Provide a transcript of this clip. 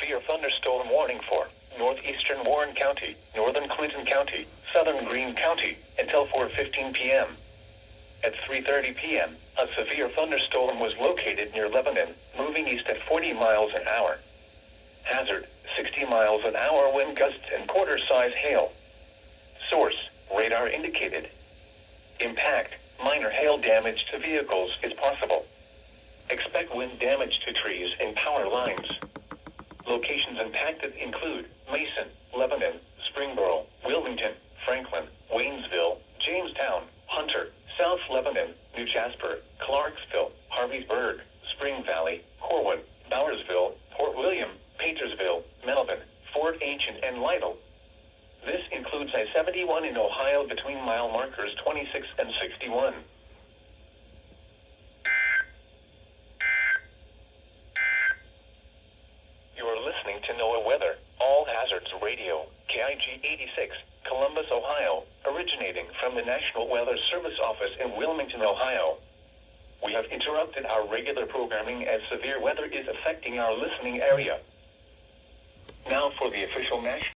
severe thunderstorm warning for northeastern Warren County, northern Clinton County, southern Greene County, until 4:15 p.m. At 3:30 p.m., a severe thunderstorm was located near Lebanon, moving east at 40 miles an hour. Hazard, 60 miles an hour wind gusts and quarter-size hail. Source, radar indicated. Impact, minor hail damage to vehicles is possible. Expect wind damage to trees and power lines. Locations impacted include Mason, Lebanon, Springboro, Wilmington, Franklin, Waynesville, Jamestown, Hunter, South Lebanon, New Jasper, Clarksville, Harveysburg, Spring Valley, Corwin, Bowersville, Port William, Paintersville, Melvin, Fort Ancient, and Lytle. This includes I-71 in Ohio between mile markers 26 and 61. You are listening to NOAA Weather, All Hazards Radio, KIG 86, Columbus, Ohio, originating from the National Weather Service office in Wilmington, Ohio. We have interrupted our regular programming as severe weather is affecting our listening area. Now for the official national